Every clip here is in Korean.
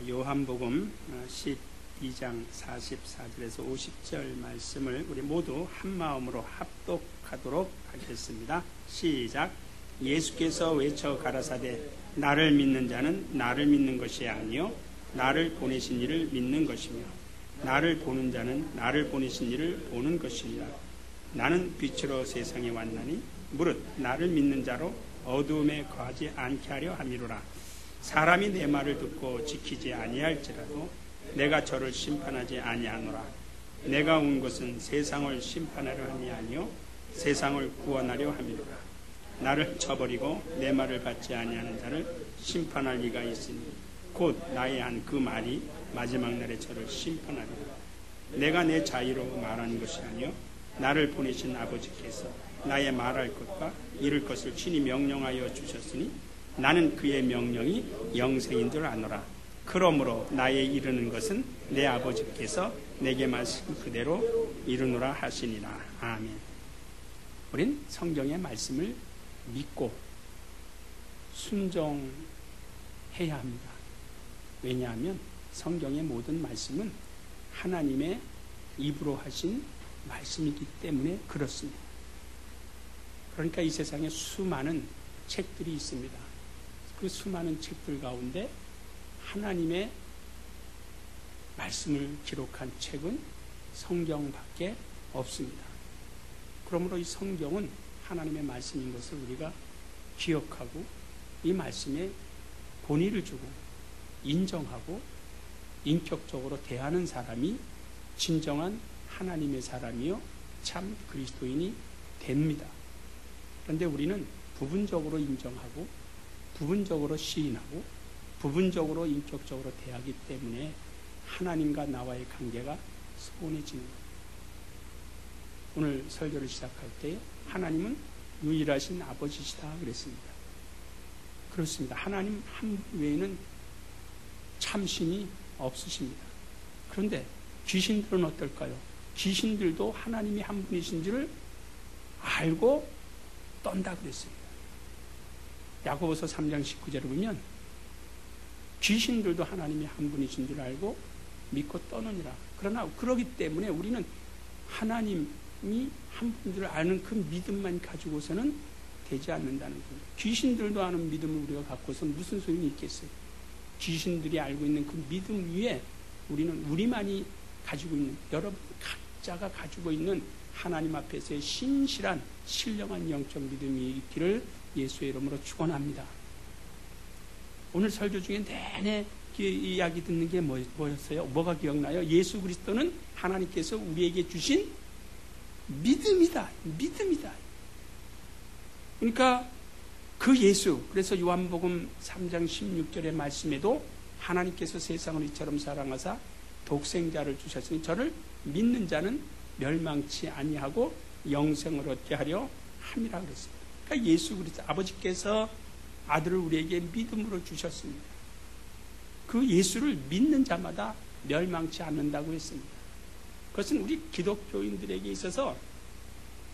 요한복음 12장 44절에서 50절 말씀을 우리 모두 한마음으로 합독하도록 하겠습니다. 시작. 예수께서 외쳐 가라사대 나를 믿는 자는 나를 믿는 것이 아니요 나를 보내신 이를 믿는 것이며 나를 보는 자는 나를 보내신 이를 보는 것이니라. 나는 빛으로 세상에 왔나니 무릇 나를 믿는 자로 어두움에 거하지 않게 하려 함이로라. 사람이 내 말을 듣고 지키지 아니할지라도 내가 저를 심판하지 아니하노라. 내가 온 것은 세상을 심판하려 함이 아니요 세상을 구원하려 함이로라. 나를 쳐버리고 내 말을 받지 아니하는 자를 심판할 이가 있으니 곧 나의 한 그 말이 마지막 날에 저를 심판하리라. 내가 내 자유로 말하는 것이 아니요 나를 보내신 아버지께서 나의 말할 것과 이룰 것을 친히 명령하여 주셨으니 나는 그의 명령이 영생인 줄 아노라. 그러므로 나의 이루는 것은 내 아버지께서 내게 말씀 그대로 이루노라 하시니라. 아멘. 우린 성경의 말씀을 믿고 순종해야 합니다. 왜냐하면 성경의 모든 말씀은 하나님의 입으로 하신 말씀이기 때문에 그렇습니다. 그러니까 이 세상에 수많은 책들이 있습니다. 그 수많은 책들 가운데 하나님의 말씀을 기록한 책은 성경밖에 없습니다. 그러므로 이 성경은 하나님의 말씀인 것을 우리가 기억하고 이 말씀에 본의를 주고 인정하고 인격적으로 대하는 사람이 진정한 하나님의 사람이요 참 그리스도인이 됩니다. 그런데 우리는 부분적으로 인정하고 부분적으로 시인하고 부분적으로 인격적으로 대하기 때문에 하나님과 나와의 관계가 소원해지는 거예요. 오늘 설교를 시작할 때 하나님은 유일하신 아버지시다 그랬습니다. 그렇습니다. 하나님 한 분 외에는 참신이 없으십니다. 그런데 귀신들은 어떨까요? 귀신들도 하나님이 한 분이신 줄을 알고 떤다 그랬습니다. 야고보서 3장 19절을 보면 귀신들도 하나님이 한 분이신 줄 알고 믿고 떠느니라. 그러나 그러기 때문에 우리는 하나님이 한 분인 줄 아는 그 믿음만 가지고서는 되지 않는다는 겁니다. 귀신들도 아는 믿음을 우리가 갖고서 무슨 소용이 있겠어요? 귀신들이 알고 있는 그 믿음 위에 우리는 우리만이 가지고 있는, 여러분 각자가 가지고 있는 하나님 앞에서의 신실한 신령한 영적 믿음이 있기를 예수의 이름으로 축원합니다. 오늘 설교 중에 내내 이야기 듣는 게 뭐였어요? 뭐가 기억나요? 예수 그리스도는 하나님께서 우리에게 주신 믿음이다. 믿음이다. 그러니까 그 예수, 그래서 요한복음 3장 16절의 말씀에도 하나님께서 세상을 이처럼 사랑하사 독생자를 주셨으니 저를 믿는 자는 멸망치 아니하고 영생을 얻게 하려 함이라 그랬습니다. 그러니까 예수 그리스도 아버지께서 아들을 우리에게 믿음으로 주셨습니다. 그 예수를 믿는 자마다 멸망치 않는다고 했습니다. 그것은 우리 기독교인들에게 있어서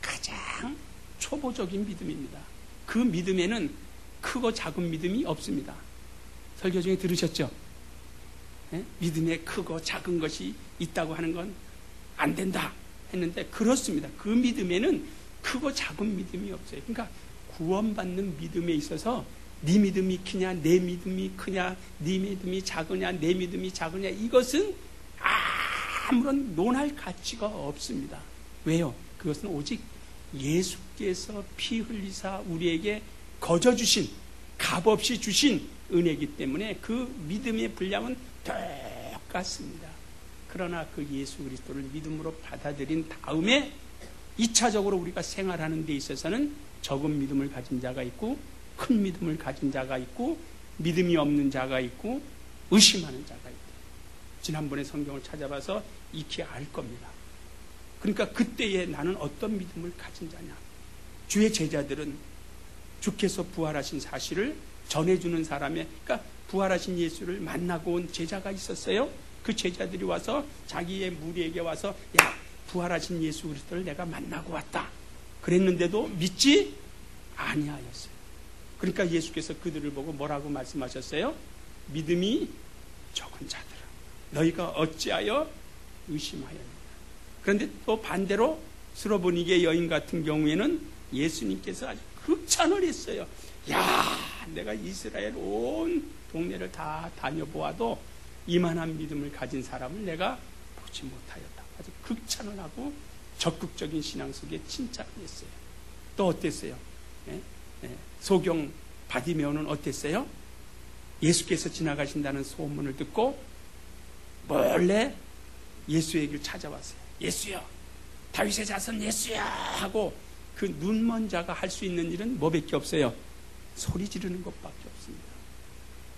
가장 초보적인 믿음입니다. 그 믿음에는 크고 작은 믿음이 없습니다. 설교 중에 들으셨죠? 네? 믿음에 크고 작은 것이 있다고 하는 건 안 된다 했는데 그렇습니다. 그 믿음에는 크고 작은 믿음이 없어요. 그러니까 구원받는 믿음에 있어서 네 믿음이 크냐 내 믿음이 크냐 네 믿음이 작으냐 내 믿음이 작으냐 이것은 아무런 논할 가치가 없습니다. 왜요? 그것은 오직 예수께서 피 흘리사 우리에게 거저 주신 값없이 주신 은혜이기 때문에 그 믿음의 분량은 똑같습니다. 그러나 그 예수 그리스도를 믿음으로 받아들인 다음에 2차적으로 우리가 생활하는 데 있어서는 적은 믿음을 가진 자가 있고 큰 믿음을 가진 자가 있고 믿음이 없는 자가 있고 의심하는 자가 있다. 지난번에 성경을 찾아봐서 익히 알 겁니다. 그러니까 그때에 나는 어떤 믿음을 가진 자냐. 주의 제자들은 주께서 부활하신 사실을 전해주는 사람의, 그러니까 부활하신 예수를 만나고 온 제자가 있었어요. 그 제자들이 와서 자기의 무리에게 와서 야, 부활하신 예수 그리스도를 내가 만나고 왔다. 그랬는데도 믿지 아니하였어요. 그러니까 예수께서 그들을 보고 뭐라고 말씀하셨어요? 믿음이 적은 자들아 너희가 어찌하여 의심하였느냐. 그런데 또 반대로 스로보니게 여인 같은 경우에는 예수님께서 아주 극찬을 했어요. 야, 내가 이스라엘 온 동네를 다 다녀보아도 이만한 믿음을 가진 사람을 내가 보지 못하였다. 아주 극찬을 하고 적극적인 신앙 속에 칭찬을 했어요. 또 어땠어요? 소경 바디메오는 어땠어요? 예수께서 지나가신다는 소문을 듣고 몰래 예수에게 찾아왔어요. 예수여, 다윗의 자손 예수야 하고 그 눈먼 자가 할 수 있는 일은 뭐밖에 없어요? 소리 지르는 것밖에 없습니다.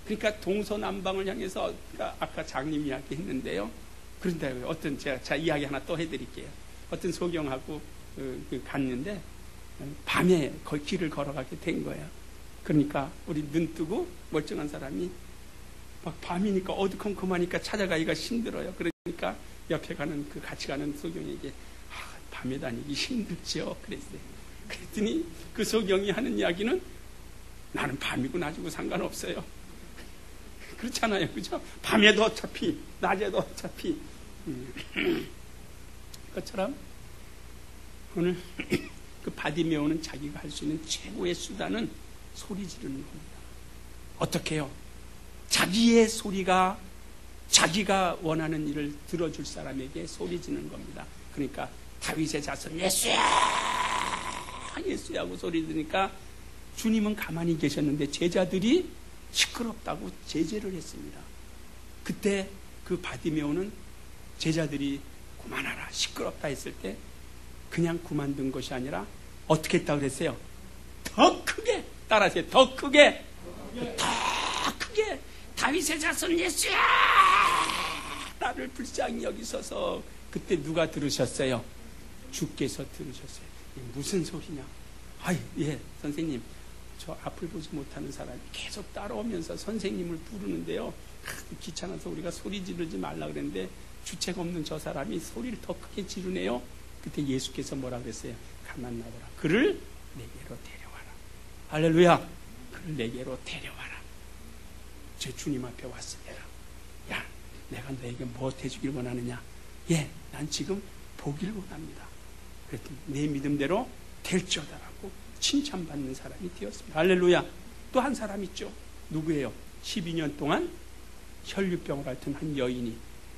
그러니까 동서남방을 향해서 아까 장님 이야기 했는데요. 그런데 어떤 제가 이야기 하나 또 해드릴게요. 어떤 소경하고 갔는데 밤에 길을 걸어가게 된 거예요. 그러니까 우리 눈 뜨고 멀쩡한 사람이 막 밤이니까 어두컴컴하니까 찾아가기가 힘들어요. 그러니까 옆에 가는 같이 가는 소경에게 밤에 다니기 힘들죠. 그랬어요. 그랬더니 그 소경이 하는 이야기는 나는 밤이고 낮이고 상관없어요. 그렇잖아요. 그죠? 밤에도 어차피 낮에도 어차피 그것처럼 오늘 그 바디메오는 자기가 할 수 있는 최고의 수단은 소리 지르는 겁니다. 어떻게 해요? 자기의 소리가 자기가 원하는 일을 들어줄 사람에게 소리 지르는 겁니다. 그러니까 다윗의 자손 예수야 예수야 하고 소리 지르니까 주님은 가만히 계셨는데 제자들이 시끄럽다고 제재를 했습니다. 그때 그 바디메오는 제자들이 그만하라 시끄럽다 했을 때 그냥 그만둔 것이 아니라 어떻게 했다고 그랬어요? 더 크게 따라하세요. 더 크게 다윗의 자손 예수야 나를 불쌍히 여기소서. 그때 누가 들으셨어요? 주께서 들으셨어요. 무슨 소리냐? 예 선생님 저 앞을 보지 못하는 사람이 계속 따라오면서 선생님을 부르는데요. 귀찮아서 우리가 소리 지르지 말라 그랬는데 주책 없는 저 사람이 소리를 더 크게 지르네요. 그때 예수께서 뭐라 그랬어요? 가만 놔둬라. 그를 내게로 데려와라. 할렐루야. 그를 내게로 데려와라. 제 주님 앞에 왔습니다. 야, 내가 너에게 무엇 해주길 원하느냐? 예, 난 지금 보기를 원합니다. 그랬더니 내 믿음대로 될지어다라고 칭찬받는 사람이 되었습니다. 할렐루야. 또 한 사람 있죠. 누구예요? 12년 동안 혈류병을 앓던 한 여인이.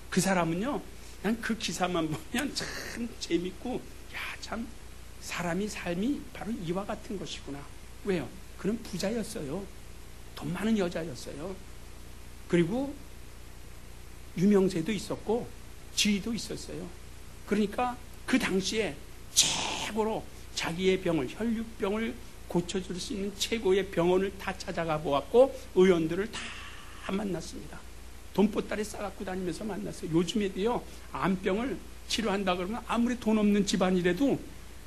그 사람은요, 난 그 기사만 보면 참 재밌고, 야, 참 사람이 삶이 바로 이와 같은 것이구나. 왜요? 그는 부자였어요. 돈 많은 여자였어요. 그리고 유명세도 있었고 지위도 있었어요. 그러니까 그 당시에 최고로 자기의 병을, 혈류병을 고쳐줄 수 있는 최고의 병원을 다 찾아가 보았고 의원들을 다 만났습니다. 돈보따리 싸갖고 다니면서 만났어요. 요즘에도요, 암병을 치료한다 그러면 아무리 돈 없는 집안이라도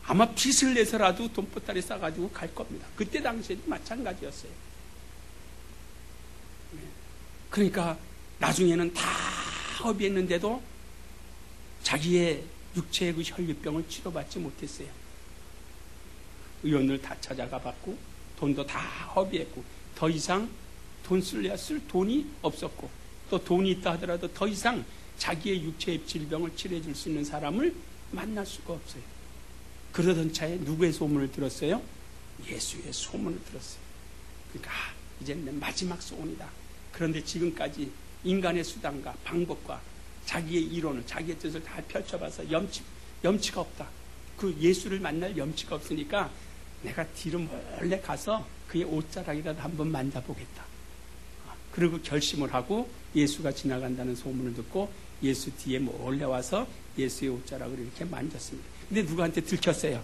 아마 빚을 내서라도 돈보따리 싸가지고 갈 겁니다. 그때 당시에도 마찬가지였어요. 그러니까 나중에는 다 허비했는데도 자기의 육체의 그 혈류병을 치료받지 못했어요. 의원을 다 찾아가 봤고 돈도 다 허비했고 더 이상 돈 쓸래야 쓸 돈이 없었고 또 돈이 있다 하더라도 더 이상 자기의 육체의 질병을 치료해 줄 수 있는 사람을 만날 수가 없어요. 그러던 차에 누구의 소문을 들었어요? 예수의 소문을 들었어요. 그러니까 이제는 내 마지막 소원이다. 그런데 지금까지 인간의 수단과 방법과 자기의 이론을, 자기의 뜻을 다 펼쳐봐서 염치가 없다. 그 예수를 만날 염치가 없으니까 내가 뒤로 몰래 가서 그의 옷자락이라도 한번 만져보겠다. 그리고 결심을 하고 예수가 지나간다는 소문을 듣고 예수 뒤에 몰래 와서 예수의 옷자락을 이렇게 만졌습니다. 근데 누구한테 들켰어요?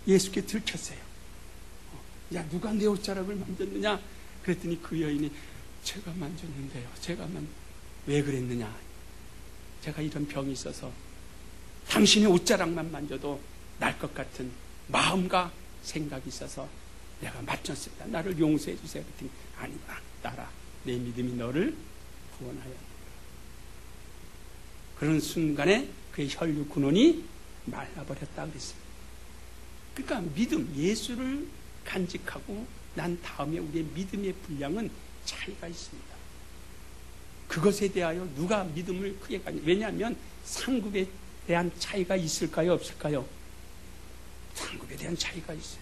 예수께 들켰어요. 야, 누가 내 옷자락을 만졌느냐? 그랬더니 그 여인이 제가 만졌는데요. 왜 그랬느냐? 제가 이런 병이 있어서 당신의 옷자락만 만져도 날 것 같은 마음과 생각이 있어서 내가 만졌습니다. 나를 용서해 주세요. 그랬더니 아니다. 따라 내 믿음이 너를 구원하였다. 그런 순간에 그의 혈류 근원이 말라버렸다 그랬습니다. 그러니까 믿음, 예수를 간직하고 난 다음에 우리의 믿음의 분량은 차이가 있습니다. 그것에 대하여 누가 믿음을 크게 가냐? 왜냐하면 상급에 대한 차이가 있을까요? 없을까요? 상급에 대한 차이가 있어요.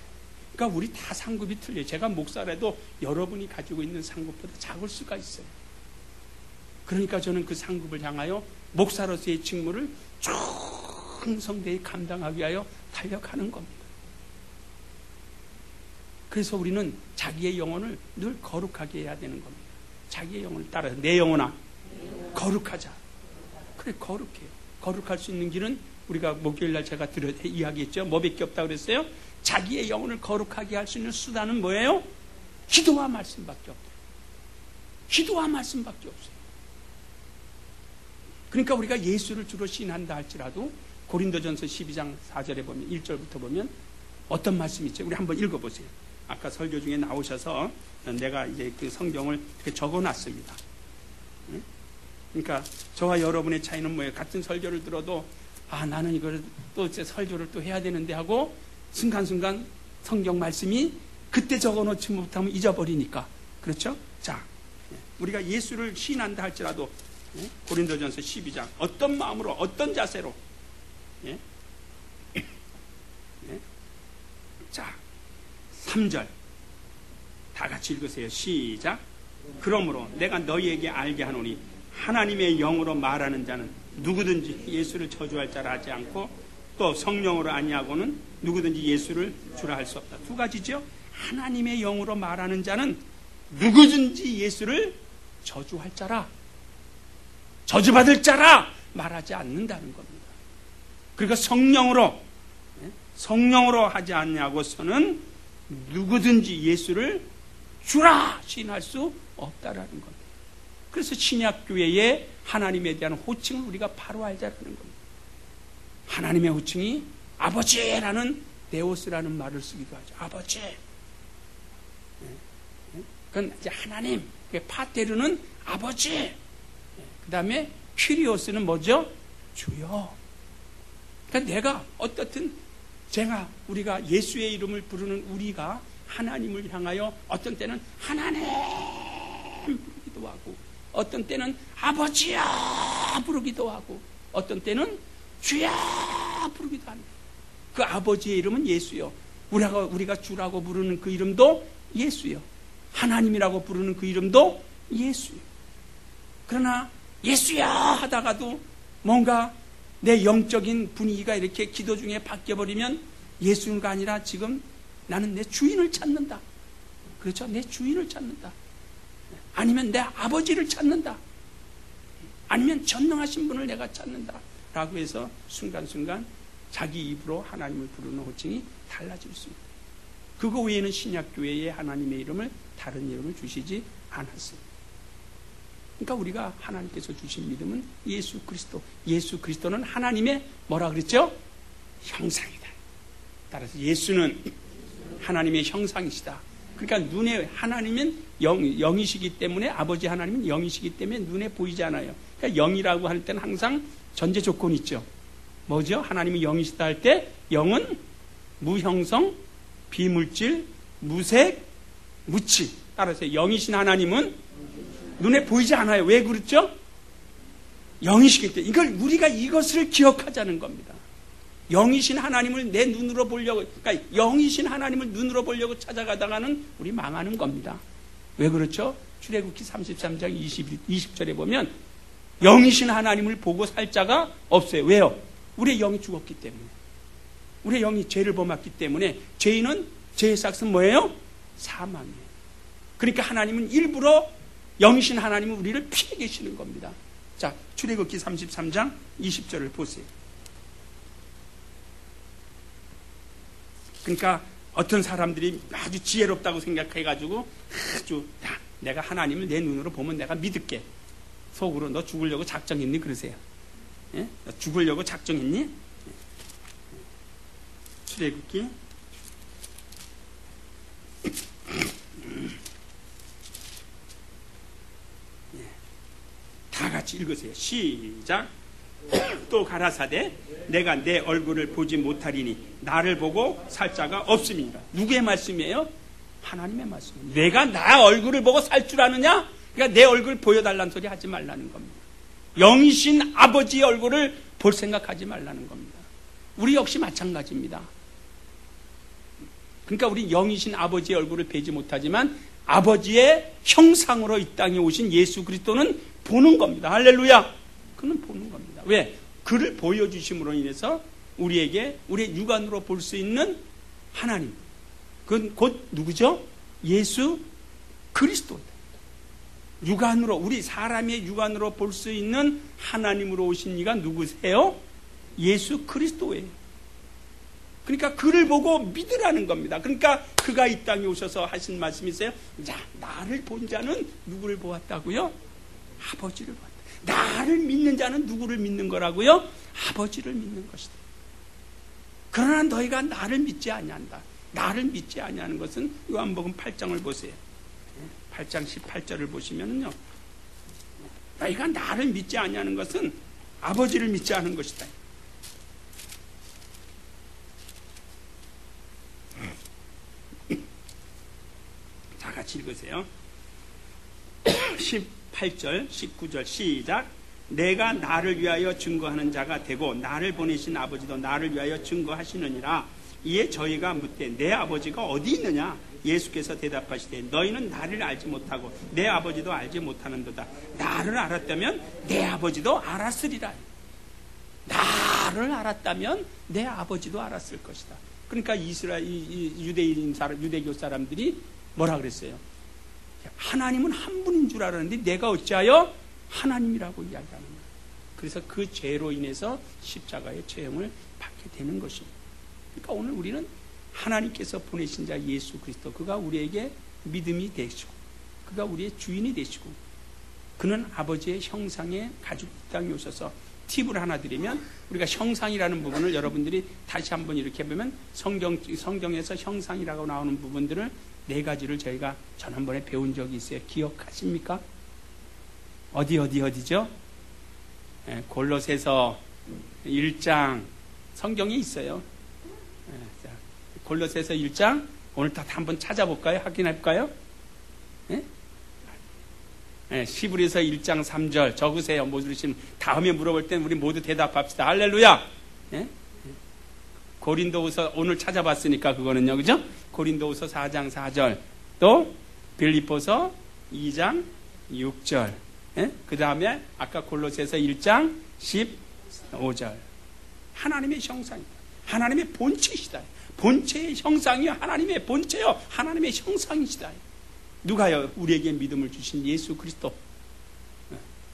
그러니까 우리 다 상급이 틀려요. 제가 목사라도 여러분이 가지고 있는 상급보다 작을 수가 있어요. 그러니까 저는 그 상급을 향하여 목사로서의 직무를 충성되이 감당하기 위하여 달려가는 겁니다. 그래서 우리는 자기의 영혼을 늘 거룩하게 해야 되는 겁니다. 자기의 영혼을 따라서 내 영혼아 거룩하자. 그래, 거룩해요. 거룩할 수 있는 길은 우리가 목요일날 제가 이야기했죠. 뭐밖에 없다 그랬어요? 자기의 영혼을 거룩하게 할 수 있는 수단은 뭐예요? 기도와 말씀밖에 없대요. 기도와 말씀밖에 없어요. 그러니까 우리가 예수를 주로 신한다 할지라도 고린도전서 12장 4절에 보면 1절부터 보면 어떤 말씀이 있죠? 우리 한번 읽어보세요. 아까 설교 중에 나오셔서 내가 이제 그 성경을 이렇게 적어놨습니다. 그러니까 저와 여러분의 차이는 뭐예요? 같은 설교를 들어도 나는 이걸 또 설교를 또 해야 되는데 하고 순간순간 성경 말씀이 그때 적어놓지 못하면 잊어버리니까. 그렇죠? 자, 우리가 예수를 신한다 할지라도 고린도전서 12장 어떤 마음으로 어떤 자세로 자 3절 다 같이 읽으세요. 시작. 그러므로 내가 너희에게 알게 하노니 하나님의 영으로 말하는 자는 누구든지 예수를 저주할 자라 하지 않고 또 성령으로 아니하고는 누구든지 예수를 주라 할 수 없다. 두 가지죠. 하나님의 영으로 말하는 자는 누구든지 예수를 저주할 자라, 저주받을 자라 말하지 않는다는 겁니다. 그러니까 성령으로 하지 않냐고서는 누구든지 예수를 주라 시인할 수 없다라는 겁니다. 그래서 신약교회의 하나님에 대한 호칭을 우리가 바로 알자는 겁니다. 하나님의 호칭이 아버지라는 데오스라는 말을 쓰기도 하죠. 아버지. 그건 이제 하나님. 파테르는 아버지. 그 다음에 퀴리오스는 뭐죠? 주여. 그러니까 내가 어떻든 우리가 예수의 이름을 부르는 우리가 하나님을 향하여 어떤 때는 하나님 부르기도 하고 어떤 때는 아버지야 부르기도 하고 어떤 때는 주야 부르기도 합니다. 그 아버지의 이름은 예수요. 우리가 주라고 부르는 그 이름도 예수요. 하나님이라고 부르는 그 이름도 예수요. 그러나 예수야 하다가도 뭔가 내 영적인 분위기가 이렇게 기도 중에 바뀌어버리면 예수가 아니라 지금 나는 내 주인을 찾는다. 그렇죠? 내 주인을 찾는다. 아니면 내 아버지를 찾는다. 아니면 전능하신 분을 내가 찾는다. 라고 해서 순간순간 자기 입으로 하나님을 부르는 호칭이 달라질 수 있다. 그거 외에는 신약교회에 하나님의 이름을 다른 이름을 주시지 않았습니다. 그러니까 우리가 하나님께서 주신 믿음은 예수 그리스도. 예수 그리스도는 하나님의 뭐라 그랬죠? 형상이다. 따라서 예수는 하나님의 형상이시다. 그러니까 눈에 하나님은 영이시기 때문에 아버지 하나님은 영이시기 때문에 눈에 보이지 않아요. 그러니까 영이라고 할 때는 항상 전제 조건이 있죠. 뭐죠? 하나님이 영이시다 할 때 영은 무형성, 비물질, 무색, 무치. 따라서 영이신 하나님은 눈에 보이지 않아요. 왜 그렇죠? 영이시기 때문에. 우리가 이것을 기억하자는 겁니다. 영이신 하나님을 내 눈으로 보려고, 그러니까 영이신 하나님을 눈으로 보려고 찾아가다가는 우리 망하는 겁니다. 왜 그렇죠? 출애굽기 33장 20절에 보면 영이신 하나님을 보고 살 자가 없어요. 왜요? 우리의 영이 죽었기 때문에. 우리의 영이 죄를 범했기 때문에 죄인은 죄의 삭은 뭐예요? 사망이에요. 그러니까 하나님은 일부러 영이신 하나님은 우리를 피해 계시는 겁니다. 자, 출애굽기 33장 20절을 보세요. 그러니까 어떤 사람들이 아주 지혜롭다고 생각해가지고 아주 내가 하나님을 내 눈으로 보면 내가 믿을게. 속으로 너 죽으려고 작정했니? 그러세요. 예? 너 죽으려고 작정했니? 예. 출애굽기 다 같이 읽으세요. 시작. 또 가라사대 내가 내 얼굴을 보지 못하리니 나를 보고 살 자가 없음이니라. 누구의 말씀이에요? 하나님의 말씀입니다. 내가 나 얼굴을 보고 살 줄 아느냐? 그러니까 내 얼굴 보여달라는 소리 하지 말라는 겁니다. 영이신 아버지의 얼굴을 볼 생각하지 말라는 겁니다. 우리 역시 마찬가지입니다. 그러니까 우리 영이신 아버지의 얼굴을 뵈지 못하지만 아버지의 형상으로 이 땅에 오신 예수 그리스도는 보는 겁니다. 할렐루야. 그는 보는 겁니다. 왜? 그를 보여주심으로 인해서 우리에게 우리의 육안으로 볼 수 있는 하나님, 그건 곧 누구죠? 예수 그리스도다. 육안으로, 우리 사람의 육안으로 볼 수 있는 하나님으로 오신 이가 누구세요? 예수 그리스도예요. 그러니까 그를 보고 믿으라는 겁니다. 그러니까 그가 이 땅에 오셔서 하신 말씀이 있어요. 자, 나를 본 자는 누구를 보았다고요? 아버지를 보았다. 나를 믿는 자는 누구를 믿는 거라고요? 아버지를 믿는 것이다. 그러나 너희가 나를 믿지 아니한다. 나를 믿지 아니하는 것은 요한복음 8장을 보세요. 8장 18절을 보시면요, 너희가 나를 믿지 아니하는 것은 아버지를 믿지 않은 것이다. 다 같이 읽으세요. 18절, 19절 시작. 내가 나를 위하여 증거하는 자가 되고 나를 보내신 아버지도 나를 위하여 증거하시느니라. 이에 저희가 묻되 내 아버지가 어디 있느냐? 예수께서 대답하시되 너희는 나를 알지 못하고 내 아버지도 알지 못하는도다. 나를 알았다면 내 아버지도 알았으리라. 나를 알았다면 내 아버지도 알았을 것이다. 그러니까 유대교 사람들이 뭐라 그랬어요? 하나님은 한 분인 줄 알았는데 내가 어찌하여 하나님이라고 이야기하는 거예요. 그래서 그 죄로 인해서 십자가의 죄형을 받게 되는 것입니다. 그러니까 오늘 우리는 하나님께서 보내신 자 예수 그리스도, 그가 우리에게 믿음이 되시고 그가 우리의 주인이 되시고 그는 아버지의 형상에 가지고 이 땅에 오셔서 팁을 하나 드리면, 우리가 형상이라는 부분을 여러분들이 다시 한번 이렇게 보면 성경에서 형상이라고 나오는 부분들을 4가지를 저희가 지난번에 배운 적이 있어요. 기억하십니까? 어디죠? 골로새서 1장 성경에 있어요. 골로새서 1장 오늘 다 한번 찾아볼까요? 확인할까요? 시브리서 1장 3절 적으세요. 모르시면 다음에 물어볼 때는 우리 모두 대답합시다. 할렐루야. 고린도후서 오늘 찾아봤으니까 그거는요, 그죠? 고린도후서 4장 4절, 또 빌립보서 2장 6절, 그 다음에 아까 골로새서 1장 15절. 하나님의 형상이다. 하나님의 본체이시다. 본체의 형상이요, 하나님의 본체요, 하나님의 형상이시다. 누가요? 우리에게 믿음을 주신 예수 그리스도.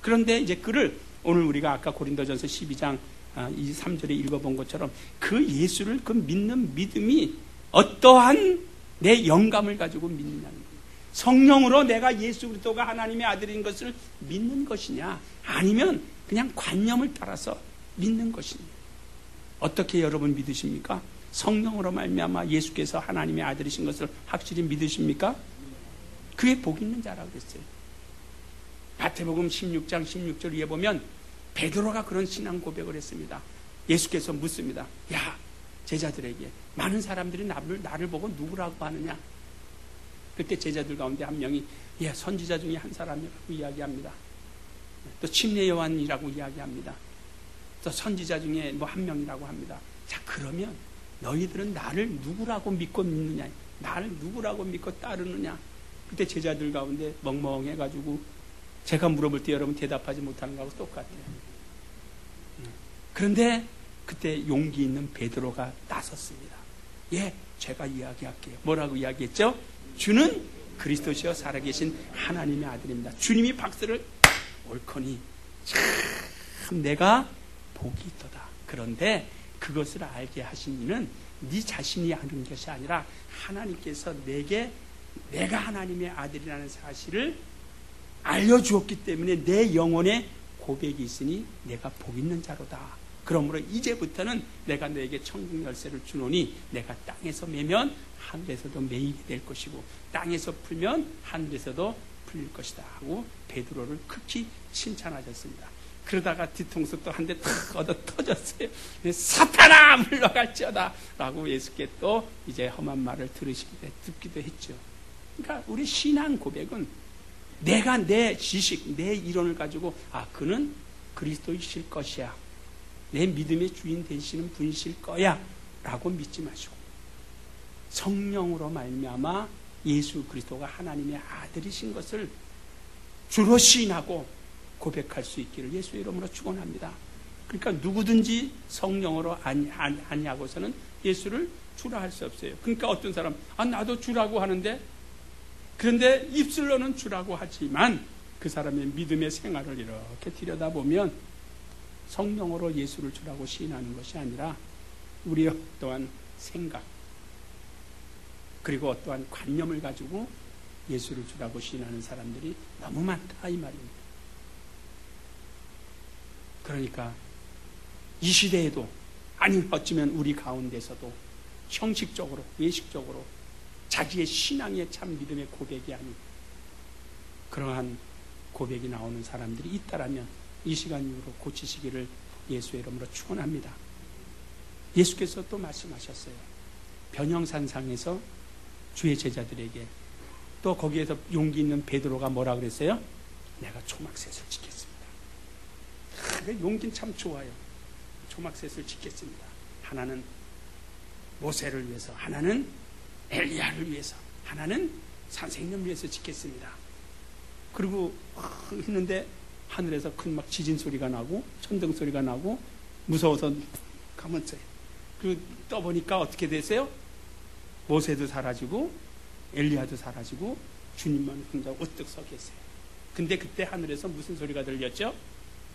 그런데 이제 그를 오늘 우리가 아까 고린도전서 12장 3절에 읽어본 것처럼 그 예수를, 그 믿는 믿음이 어떠한 내 영감을 가지고 믿느냐는 거예요. 성령으로 내가 예수 그리스도가 하나님의 아들인 것을 믿는 것이냐, 아니면 그냥 관념을 따라서 믿는 것이냐. 어떻게 여러분 믿으십니까? 성령으로 말미암아 예수께서 하나님의 아들이신 것을 확실히 믿으십니까? 그게 복 있는 자라고 그랬어요. 마태복음 16장 16절에 보면 베드로가 그런 신앙 고백을 했습니다. 예수께서 묻습니다. 야, 제자들에게 많은 사람들이 나를 보고 누구라고 하느냐? 그때 제자들 가운데 한 명이 선지자 중에 한 사람이라고 이야기합니다. 또 침례 요한이라고 이야기합니다. 또 선지자 중에 뭐 한 명이라고 합니다. 자, 그러면 너희들은 나를 누구라고 믿고 믿느냐? 나를 누구라고 믿고 따르느냐? 그때 제자들 가운데 멍멍해가지고 제가 물어볼 때 여러분 대답하지 못하는 거하고 똑같아요. 그런데 그때 용기 있는 베드로가 나섰습니다. 제가 이야기할게요. 뭐라고 이야기했죠? 주는 그리스도시여 살아계신 하나님의 아들입니다. 주님이 박수를 옳거니 참 내가 복이 있도다. 그런데 그것을 알게 하신 이는 네 자신이 하는 것이 아니라 하나님께서 내가 하나님의 아들이라는 사실을 알려주었기 때문에 내 영혼에 고백이 있으니 내가 복 있는 자로다. 그러므로 이제부터는 내가 너에게 천국 열쇠를 주노니 내가 땅에서 매면 하늘에서도 매이게 될 것이고 땅에서 풀면 하늘에서도 풀릴 것이다 하고 베드로를 극히 칭찬하셨습니다. 그러다가 뒤통수 또 한 대 탁 얻어 터졌어요. 사탄아 물러갈지어다 라고 예수께 또 이제 험한 말을 듣기도 했죠. 그러니까 우리 신앙 고백은 내가 내 지식, 내 이론을 가지고 그는 그리스도이실 것이야, 내 믿음의 주인 되시는 분이실 거야 라고 믿지 마시고 성령으로 말미암아 예수 그리스도가 하나님의 아들이신 것을 주로 시인하고 고백할 수 있기를 예수의 이름으로 축원합니다. 그러니까 누구든지 성령으로 아니하고서는 예수를 주라 할 수 없어요. 그러니까 어떤 사람 나도 주라고 하는데, 그런데 입술로는 주라고 하지만 그 사람의 믿음의 생활을 이렇게 들여다보면 성령으로 예수를 주라고 시인하는 것이 아니라 우리의 어떠한 생각 그리고 어떠한 관념을 가지고 예수를 주라고 시인하는 사람들이 너무 많다 이 말입니다. 그러니까 이 시대에도, 아니 어쩌면 우리 가운데서도 형식적으로 외식적으로 자기의 신앙의 참 믿음의 고백이 아닌 그러한 고백이 나오는 사람들이 있다라면 이 시간 이후로 고치시기를 예수의 이름으로 축원합니다. 예수께서 또 말씀하셨어요. 변형산상에서 주의 제자들에게, 또 거기에서 용기 있는 베드로가 뭐라 그랬어요? 내가 초막셋을 지켰습니다. 용기는 참 좋아요. 초막셋을 지켰습니다. 하나는 모세를 위해서, 하나는 엘리야를 위해서, 하나는 선생님을 위해서 지켰습니다. 그리고 했는데 하늘에서 큰 막 지진 소리가 나고 천둥 소리가 나고 무서워서 가만있어요. 그리고 떠보니까 어떻게 되세요? 모세도 사라지고 엘리야도 사라지고 주님만 혼자 우뚝 서 계세요. 근데 그때 하늘에서 무슨 소리가 들렸죠?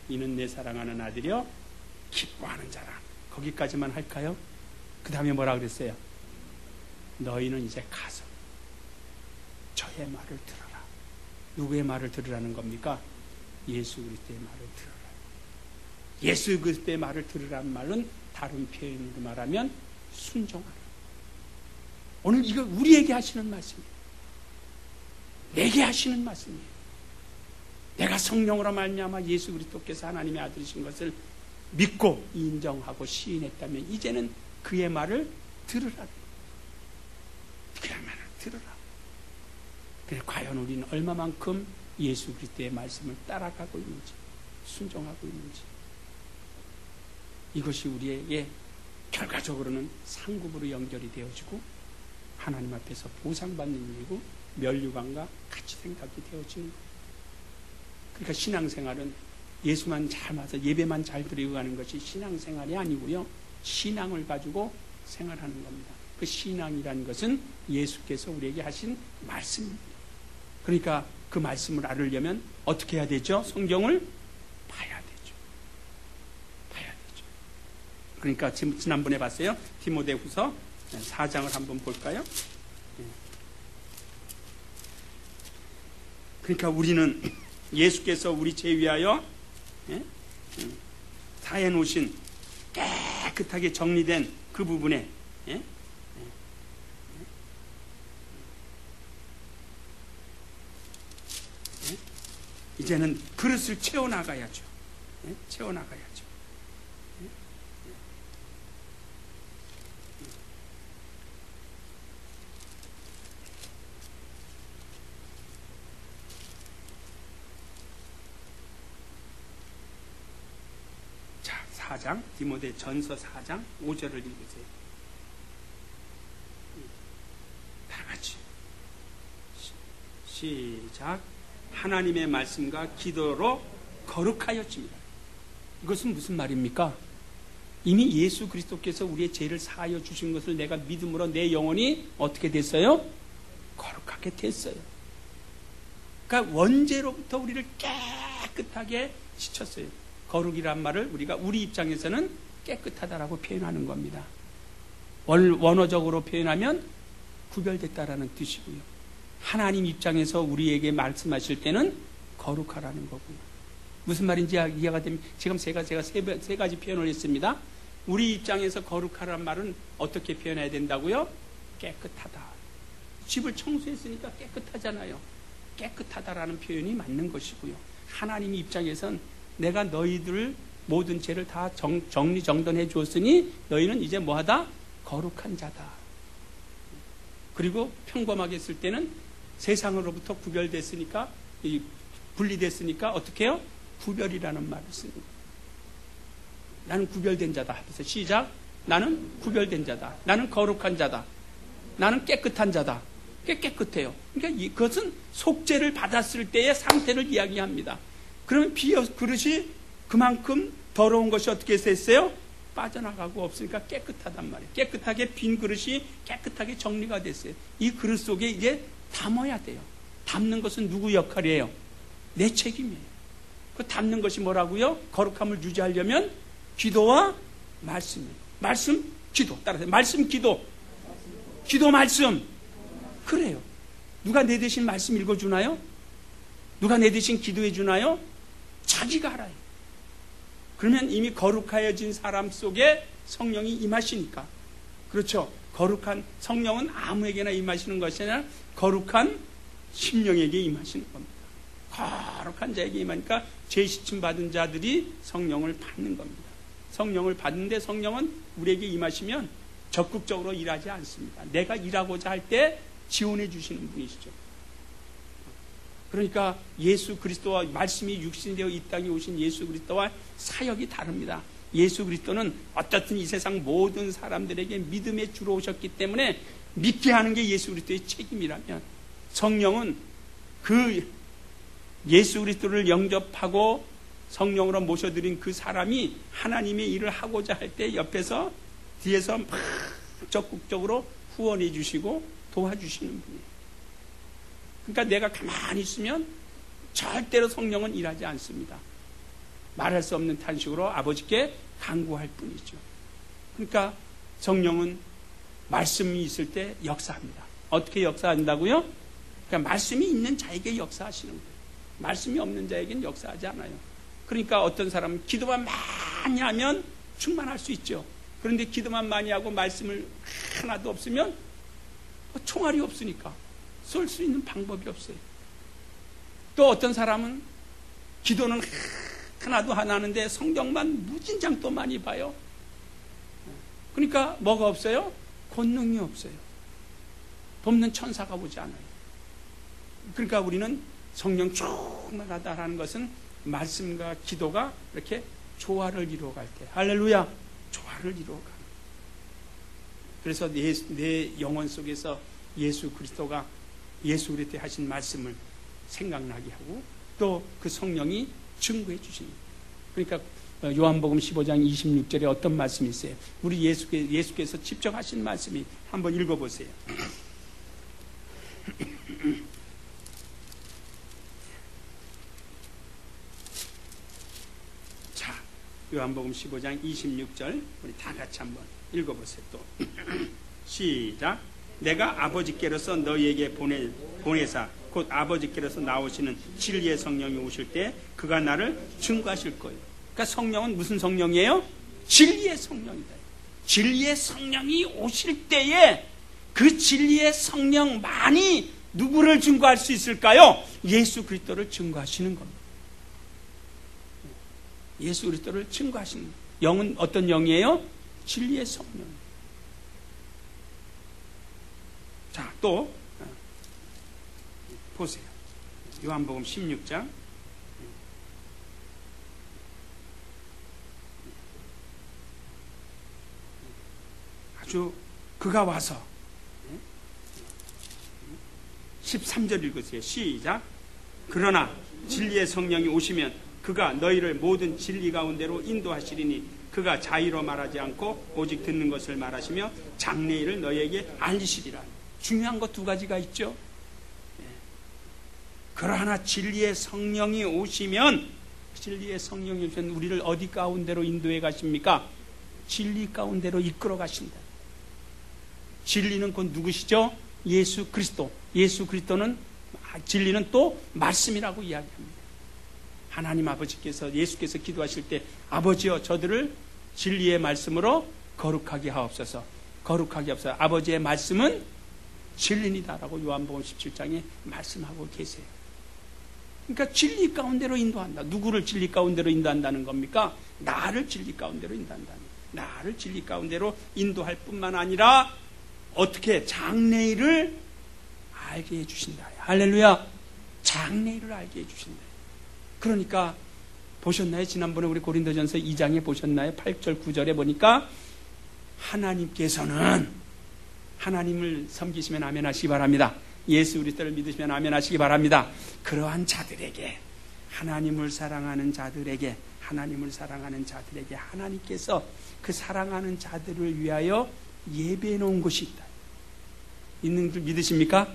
이는 내 사랑하는 아들이여 기뻐하는 자라. 거기까지만 할까요? 그 다음에 뭐라 그랬어요? 너희는 이제 가서 저의 말을 들어라. 누구의 말을 들으라는 겁니까? 예수 그리스도의 말을 들어라. 예수 그리스도의 말을 들으라는 말은 다른 표현으로 말하면 순종하라. 오늘 이거 우리에게 하시는 말씀이에요. 내게 하시는 말씀이에요. 내가 성령으로 말미암아 예수 그리스도께서 하나님의 아들이신 것을 믿고 인정하고 시인했다면 이제는 그의 말을 들으라. 그의 말을 들으라. 그래, 과연 우리는 얼마만큼 예수 그리스도의 말씀을 따라가고 있는지, 순종하고 있는지, 이것이 우리에게 결과적으로는 상급으로 연결이 되어지고 하나님 앞에서 보상받는 일이고 면류관과 같이 생각이 되어지는 거예요. 그러니까 신앙생활은 예수만 잘 맞아 예배만 잘 드리고 가는 것이 신앙생활이 아니고요, 신앙을 가지고 생활하는 겁니다. 그 신앙이라는 것은 예수께서 우리에게 하신 말씀입니다. 그러니까 그 말씀을 알으려면 어떻게 해야 되죠? 성경을 봐야 되죠. 봐야 되죠. 그러니까 지난번에 봤어요. 디모데후서 4장을 한번 볼까요? 그러니까 우리는 예수께서 우리 죄 위하여 사해 놓으신 깨끗하게 정리된 그 부분에 이제는 그릇을 채워나가야죠. 채워나가야죠. 자, 4장, 디모데 전서 4장 5절을 읽으세요. 다 같이. 시작. 하나님의 말씀과 기도로 거룩하였습니다. 이것은 무슨 말입니까? 이미 예수 그리스도께서 우리의 죄를 사하여 주신 것을 내가 믿음으로 내 영혼이 어떻게 됐어요? 거룩하게 됐어요. 그러니까 원죄로부터 우리를 깨끗하게 씻었어요. 거룩이란 말을 우리가 우리 입장에서는 깨끗하다라고 표현하는 겁니다. 원어적으로 표현하면 구별됐다라는 뜻이고요. 하나님 입장에서 우리에게 말씀하실 때는 거룩하라는 거고요. 무슨 말인지 이해가 됩니다. 지금 제가 세 가지 표현을 했습니다. 우리 입장에서 거룩하라는 말은 어떻게 표현해야 된다고요? 깨끗하다. 집을 청소했으니까 깨끗하잖아요. 깨끗하다라는 표현이 맞는 것이고요. 하나님 입장에선 내가 너희들 모든 죄를 다 정리정돈해 주었으니 너희는 이제 뭐하다? 거룩한 자다. 그리고 평범하게 했을 때는 세상으로부터 구별됐으니까 분리됐으니까 어떻게 해요? 구별이라는 말을 씁니다. 나는 구별된 자다. 그래서 시작. 나는 구별된 자다. 나는 거룩한 자다. 나는 깨끗한 자다. 깨끗해요. 그러니까 이것은 속죄를 받았을 때의 상태를 이야기합니다. 그러면 그릇이 그만큼 더러운 것이 어떻게 됐어요? 빠져나가고 없으니까 깨끗하단 말이에요. 깨끗하게 빈 그릇이 깨끗하게 정리가 됐어요. 이 그릇 속에 이제 담아야 돼요. 담는 것은 누구 역할이에요? 내 책임이에요. 그 담는 것이 뭐라고요? 거룩함을 유지하려면 기도와 말씀이에요. 말씀, 기도. 따라서 말씀, 기도. 기도, 말씀. 그래요. 누가 내 대신 말씀 읽어주나요? 누가 내 대신 기도해 주나요? 자기가 알아요. 그러면 이미 거룩하여진 사람 속에 성령이 임하시니까. 그렇죠. 거룩한 성령은 아무에게나 임하시는 것이 아니라 거룩한 심령에게 임하시는 겁니다. 거룩한 자에게 임하니까 죄 씻임 받은 자들이 성령을 받는 겁니다. 성령을 받는데 성령은 우리에게 임하시면 적극적으로 일하지 않습니다. 내가 일하고자 할 때 지원해 주시는 분이시죠. 그러니까 예수 그리스도와 말씀이 육신되어 이 땅에 오신 예수 그리스도와 사역이 다릅니다. 예수 그리스도는 어떻든 이 세상 모든 사람들에게 믿음의 주로 오셨기 때문에 믿게 하는 게 예수 그리스도의 책임이라면, 성령은 그 예수 그리스도를 영접하고 성령으로 모셔드린 그 사람이 하나님의 일을 하고자 할 때 옆에서 뒤에서 막 적극적으로 후원해 주시고 도와주시는 분이에요. 그러니까 내가 가만히 있으면 절대로 성령은 일하지 않습니다. 말할 수 없는 탄식으로 아버지께 간구할 뿐이죠. 그러니까 성령은 말씀이 있을 때 역사합니다. 어떻게 역사한다고요? 그러니까 말씀이 있는 자에게 역사하시는 거예요. 말씀이 없는 자에게는 역사하지 않아요. 그러니까 어떤 사람은 기도만 많이 하면 충만할 수 있죠. 그런데 기도만 많이 하고 말씀을 하나도 없으면 총알이 없으니까 쏠 수 있는 방법이 없어요. 또 어떤 사람은 기도는 하나도 안 하는데 성경만 무진장 또 많이 봐요. 그러니까 뭐가 없어요? 권능이 없어요. 돕는 천사가 오지 않아요. 그러니까 우리는 성령 충만하다라는 것은 말씀과 기도가 이렇게 조화를 이루어갈 때, 할렐루야, 조화를 이루어가는. 그래서 내 영혼 속에서 예수 그리스도가 예수 그리스도에 하신 말씀을 생각나게 하고 또 그 성령이 증거해 주십니다. 그러니까 요한복음 15장 26절에 어떤 말씀이 있어요? 우리 예수께서 직접 하신 말씀이 한번 읽어보세요. 자, 요한복음 15장 26절 우리 다 같이 한번 읽어보세요. 또 시작. 내가 아버지께로서 너희에게 보내사 곧 아버지께로서 나오시는 진리의 성령이 오실 때 그가 나를 증거하실 거예요. 그러니까 성령은 무슨 성령이에요? 진리의 성령이다. 진리의 성령이 오실 때에 그 진리의 성령만이 누구를 증거할 수 있을까요? 예수 그리스도를 증거하시는 겁니다. 예수 그리스도를 증거하시는 겁니다. 영은 어떤 영이에요? 진리의 성령. 자, 또 보세요. 요한복음 16장 아주 그가 와서 13절 읽으세요. 시작. 그러나 진리의 성령이 오시면 그가 너희를 모든 진리 가운데로 인도하시리니 그가 자의로 말하지 않고 오직 듣는 것을 말하시며 장래일을 너희에게 알리시리라. 중요한 것 두 가지가 있죠. 그러나 진리의 성령이 오시면 우리를 어디 가운데로 인도해 가십니까? 진리 가운데로 이끌어 가신다. 진리는 곧 누구시죠? 예수 그리스도. 예수 그리스도는, 진리는 또 말씀이라고 이야기합니다. 하나님 아버지께서, 예수께서 기도하실 때 아버지여 저들을 진리의 말씀으로 거룩하게 하옵소서. 거룩하게 하옵소서. 아버지의 말씀은 진리니다라고 요한복음 17장에 말씀하고 계세요. 그러니까 진리 가운데로 인도한다. 누구를 진리 가운데로 인도한다는 겁니까? 나를 진리 가운데로 인도한다는 거예요. 나를 진리 가운데로 인도할 뿐만 아니라 어떻게 장래일을 알게 해주신다. 할렐루야. 장래일을 알게 해주신다. 그러니까 보셨나요? 지난번에 우리 고린도전서 2장에 보셨나요? 8절 9절에 보니까 하나님께서는 하나님을 섬기시면 아멘 하시기 바랍니다. 예수 그리스도를 믿으시면 아멘 하시기 바랍니다. 그러한 자들에게, 하나님을 사랑하는 자들에게 하나님께서 그 사랑하는 자들을 위하여 예배해 놓은 곳이 있다. 있는 줄 믿으십니까?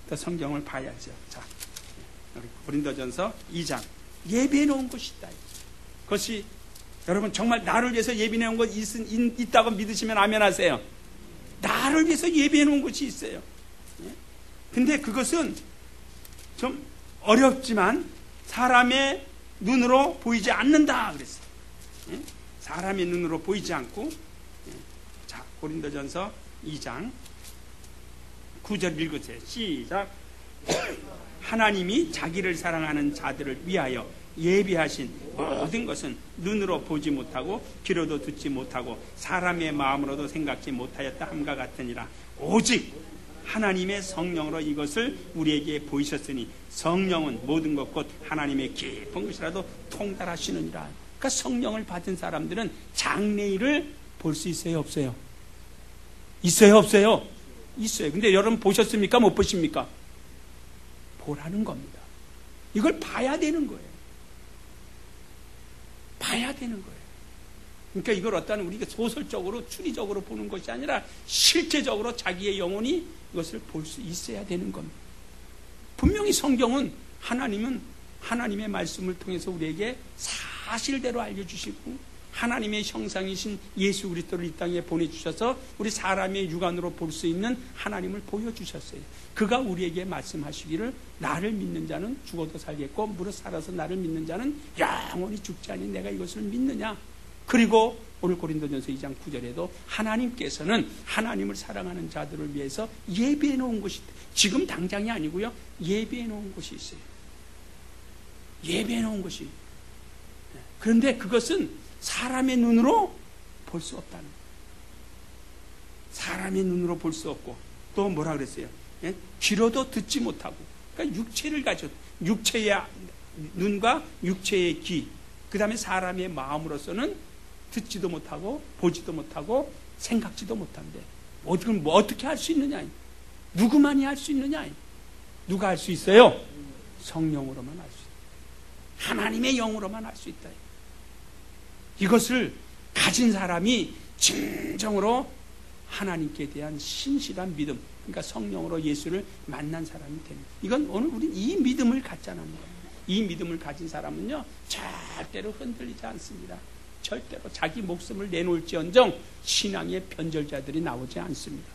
또 성경을 봐야죠. 자, 우리 고린도전서 2장. 예배해 놓은 곳이 있다. 그것이 여러분 정말 나를 위해서 예배해 놓은 곳이 있다고 믿으시면 아멘 하세요. 나를 위해서 예배해 놓은 곳이 있어요. 근데 그것은 좀 어렵지만 사람의 눈으로 보이지 않는다 그랬어요. 사람의 눈으로 보이지 않고. 자, 고린도전서 2장 9절 읽으세요. 시작. 하나님이 자기를 사랑하는 자들을 위하여 예비하신 모든 것은 눈으로 보지 못하고 귀로도 듣지 못하고 사람의 마음으로도 생각지 못하였다 함과 같으니라. 오직 하나님의 성령으로 이것을 우리에게 보이셨으니 성령은 모든 것 곧 하나님의 깊은 것이라도 통달하시느니라. 그러니까 성령을 받은 사람들은 장래일을 볼 수 있어요, 없어요? 있어요, 없어요? 있어요. 근데 여러분 보셨습니까? 못 보십니까? 보라는 겁니다. 이걸 봐야 되는 거예요. 봐야 되는 거예요. 그러니까 이걸 어떤 우리가 소설적으로 추리적으로 보는 것이 아니라 실제적으로 자기의 영혼이 이것을 볼 수 있어야 되는 겁니다. 분명히 성경은 하나님은 하나님의 말씀을 통해서 우리에게 사실대로 알려주시고 하나님의 형상이신 예수 그리스도를 이 땅에 보내주셔서 우리 사람의 육안으로 볼 수 있는 하나님을 보여주셨어요. 그가 우리에게 말씀하시기를 나를 믿는 자는 죽어도 살겠고 무릇 살아서 나를 믿는 자는 영원히 죽지 않니 내가 이것을 믿느냐. 그리고 오늘 고린도전서 2장 9절에도 하나님께서는 하나님을 사랑하는 자들을 위해서 예비해 놓은 곳이 있다. 지금 당장이 아니고요. 예비해 놓은 곳이 있어요. 예비해 놓은 곳이. 그런데 그것은 사람의 눈으로 볼 수 없다는 거예요. 사람의 눈으로 볼 수 없고 또 뭐라 그랬어요? 귀로도 듣지 못하고. 그러니까 육체를 가져 육체의 눈과 육체의 귀, 그 다음에 사람의 마음으로서는 듣지도 못하고 보지도 못하고 생각지도 못한데 어떻게 할 수 있느냐? 누구만이 할 수 있느냐? 누가 할 수 있어요? 성령으로만 할 수 있다. 하나님의 영으로만 할 수 있다. 이것을 가진 사람이 진정으로 하나님께 대한 신실한 믿음, 그러니까 성령으로 예수를 만난 사람이 됩니다. 이건 오늘 우리는 이 믿음을 갖자는 거예요. 이 믿음을 가진 사람은요 절대로 흔들리지 않습니다. 절대로 자기 목숨을 내놓을지언정 신앙의 변절자들이 나오지 않습니다.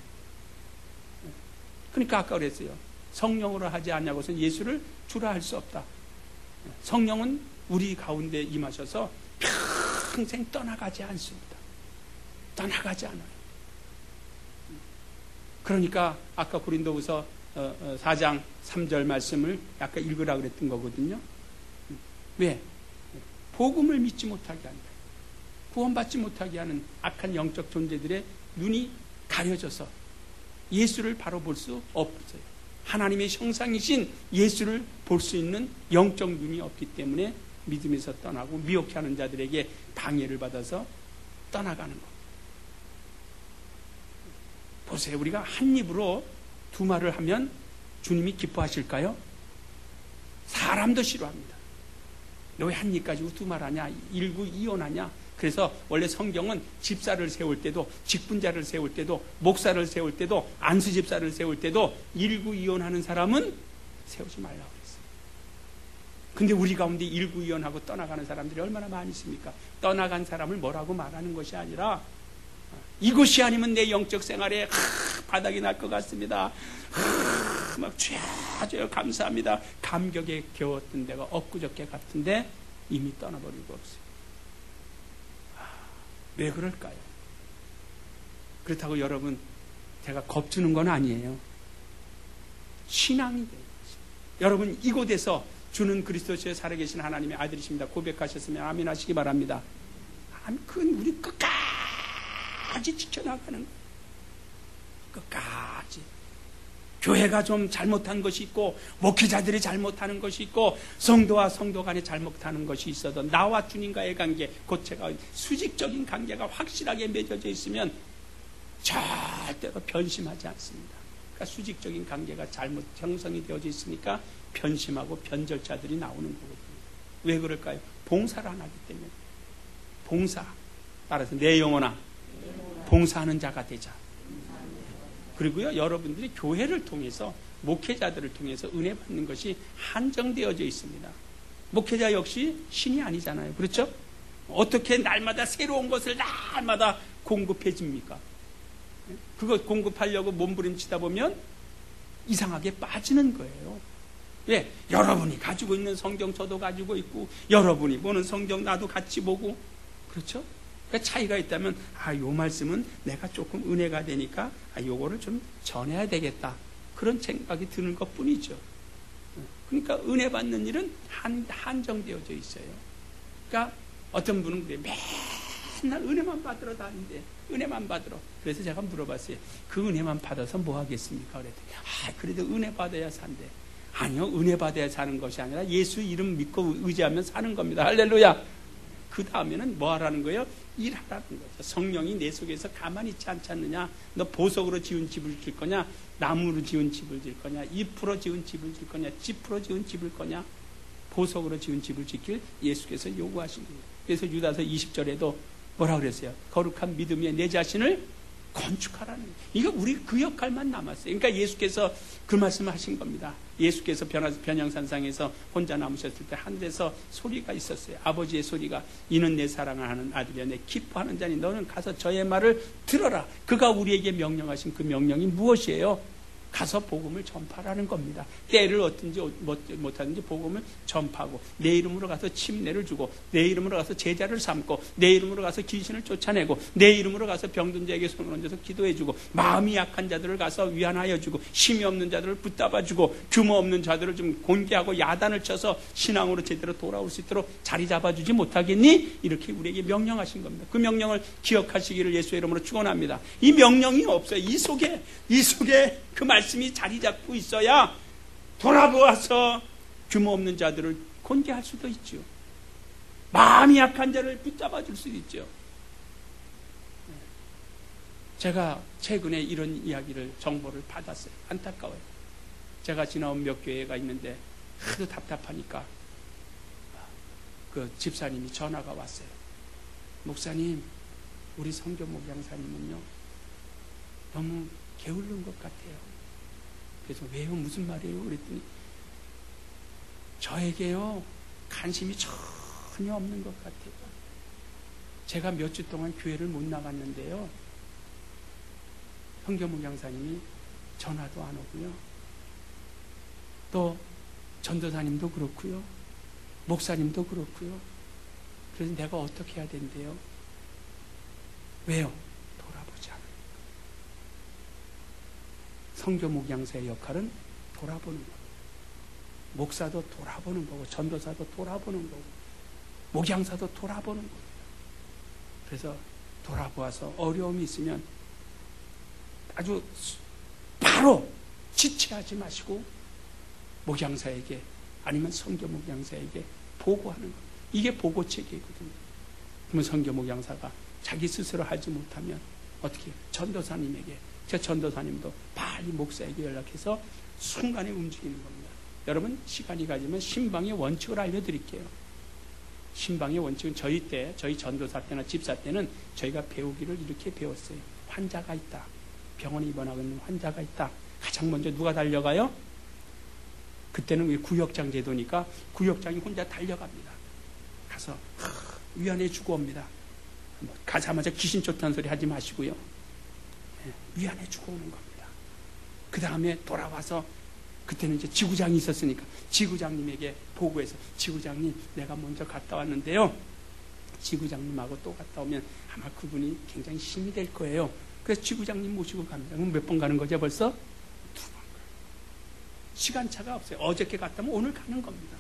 그러니까 아까 그랬어요. 성령으로 하지 않냐고서는 예수를 주라 할 수 없다. 성령은 우리 가운데 임하셔서 평생 떠나가지 않습니다. 떠나가지 않아요. 그러니까 아까 고린도후서 4장 3절 말씀을 아까 읽으라 그랬던 거거든요. 왜? 복음을 믿지 못하게 한다. 구원받지 못하게 하는 악한 영적 존재들의 눈이 가려져서 예수를 바로 볼 수 없어요. 하나님의 형상이신 예수를 볼 수 있는 영적 눈이 없기 때문에 믿음에서 떠나고 미혹해 하는 자들에게 방해를 받아서 떠나가는 것. 보세요. 우리가 한 입으로 두 말을 하면 주님이 기뻐하실까요? 사람도 싫어합니다. 너 왜 한 입 가지고 두 말 하냐? 일구이온하냐? 그래서 원래 성경은 집사를 세울 때도, 직분자를 세울 때도, 목사를 세울 때도, 안수집사를 세울 때도 일구이온하는 사람은 세우지 말라고 그랬어요. 근데 우리 가운데 일구이온하고 떠나가는 사람들이 얼마나 많이 있습니까? 떠나간 사람을 뭐라고 말하는 것이 아니라 이곳이 아니면 내 영적 생활에 바닥이 날 것 같습니다. 막 죄져요. 감사합니다. 감격에 겨웠던 데가 엊그저께 같은데 이미 떠나버리고 없어요. 왜 그럴까요? 그렇다고 여러분 제가 겁주는 건 아니에요. 신앙이 돼요. 여러분 이곳에서 주는 그리스도시에 살아계신 하나님의 아들이십니다. 고백하셨으면 아멘 하시기 바랍니다. 그건 우리 끝까지 지켜나가는 거예요. 끝까지. 교회가 좀 잘못한 것이 있고 목회자들이 잘못하는 것이 있고 성도와 성도 간에 잘못하는 것이 있어도 나와 주님과의 관계, 곧 제가 수직적인 관계가 확실하게 맺어져 있으면 절대로 변심하지 않습니다. 그러니까 수직적인 관계가 잘못 형성이 되어져 있으니까 변심하고 변절자들이 나오는 거거든요. 왜 그럴까요? 봉사를 안 하기 때문에. 봉사. 따라서 내 영혼아 봉사하는 자가 되자. 그리고요, 여러분들이 교회를 통해서, 목회자들을 통해서 은혜 받는 것이 한정되어져 있습니다. 목회자 역시 신이 아니잖아요. 그렇죠? 어떻게 날마다 새로운 것을 날마다 공급해 줍니까? 그거 공급하려고 몸부림치다 보면 이상하게 빠지는 거예요. 왜? 여러분이 가지고 있는 성경 저도 가지고 있고, 여러분이 보는 성경 나도 같이 보고, 그렇죠? 그러니까 차이가 있다면, 요 말씀은 내가 조금 은혜가 되니까, 요거를 좀 전해야 되겠다. 그런 생각이 드는 것 뿐이죠. 그러니까 은혜 받는 일은 한정되어져 있어요. 그러니까 어떤 분은 그래, 맨날 은혜만 받으러 다닌대. 은혜만 받으러. 그래서 제가 물어봤어요. 그 은혜만 받아서 뭐 하겠습니까? 그랬더니, 그래도 은혜 받아야 산대. 아니요, 은혜 받아야 사는 것이 아니라 예수 이름 믿고 의지하면 사는 겁니다. 할렐루야. 그 다음에는 뭐 하라는 거예요? 일하라는 거죠. 성령이 내 속에서 가만히 있지 않지 않느냐? 너 보석으로 지은 집을 질 거냐? 나무로 지은 집을 질 거냐? 잎으로 지은 집을 질 거냐? 짚으로 지은 집을 거냐? 보석으로 지은 집을 짓길 예수께서 요구하신 거예요. 그래서 유다서 20절에도 뭐라 그랬어요? 거룩한 믿음에 내 자신을 건축하라는 거예요. 이거 우리 그 역할만 남았어요. 그러니까 예수께서 그 말씀을 하신 겁니다. 예수께서 변양산상에서 혼자 남으셨을 때 하늘에서 소리가 있었어요. 아버지의 소리가, 이는 내 사랑하는 아들이야, 내 기뻐하는 자니 너는 가서 저의 말을 들어라. 그가 우리에게 명령하신 그 명령이 무엇이에요? 가서 복음을 전파라는 겁니다. 때를 어떤지 못하든지 복음을 전파하고, 내 이름으로 가서 침례를 주고, 내 이름으로 가서 제자를 삼고, 내 이름으로 가서 귀신을 쫓아내고, 내 이름으로 가서 병든 자에게 손을 얹어서 기도해주고, 마음이 약한 자들을 가서 위안하여 주고, 힘이 없는 자들을 붙잡아 주고, 규모 없는 자들을 좀 곤개하고 야단을 쳐서 신앙으로 제대로 돌아올 수 있도록 자리 잡아주지 못하겠니? 이렇게 우리에게 명령하신 겁니다. 그 명령을 기억하시기를 예수의 이름으로 축원합니다. 이 명령이 없어요. 이 속에 그 말씀이 자리 잡고 있어야 돌아보아서 규모 없는 자들을 곤개할 수도 있죠. 마음이 약한 자를 붙잡아 줄 수도 있죠. 제가 최근에 이런 이야기를, 정보를 받았어요. 안타까워요. 제가 지나온 몇 교회가 있는데 하도 답답하니까 그 집사님이 전화가 왔어요. 목사님, 우리 성교 목양사님은요 너무 게으른 것 같아요. 그래서 왜요? 무슨 말이에요? 그랬더니 저에게요 관심이 전혀 없는 것 같아요. 제가 몇 주 동안 교회를 못 나갔는데요, 성교 목양사님이 전화도 안 오고요, 또 전도사님도 그렇고요, 목사님도 그렇고요. 그래서 내가 어떻게 해야 된대요? 왜요? 돌아보지 않아요. 성교 목양사의 역할은 돌아보는 거예요. 목사도 돌아보는 거고, 전도사도 돌아보는 거고, 목양사도 돌아보는 거예요. 그래서 돌아보아서 어려움이 있으면 아주 바로 지체하지 마시고 목양사에게, 아니면 성교 목양사에게 보고하는 거예요. 이게 보고체계거든요. 그러면 성교 목양사가 자기 스스로 하지 못하면 어떻게 해요? 전도사님에게, 제 전도사님도 빨리 목사에게 연락해서 순간에 움직이는 겁니다. 여러분, 시간이 가지면 신방의 원칙을 알려드릴게요. 신방의 원칙은 저희 전도사 때나 집사 때는 저희가 배우기를 이렇게 배웠어요. 환자가 있다, 병원에 입원하고 있는 환자가 있다. 가장 먼저 누가 달려가요? 그때는 구역장 제도니까 구역장이 혼자 달려갑니다. 가서 위안해 주고 옵니다. 가자마자 귀신 쫓다는 소리 하지 마시고요, 위안해 주고 오는 겁니다. 그 다음에 돌아와서, 그때는 이제 지구장이 있었으니까 지구장님에게 보고해서, 지구장님, 내가 먼저 갔다 왔는데요, 지구장님하고 또 갔다 오면 아마 그분이 굉장히 힘이 될 거예요. 그래서 지구장님 모시고 갑니다. 그럼 몇 번 가는 거죠? 벌써 2번 가요. 시간차가 없어요. 어저께 갔다 오면 오늘 가는 겁니다.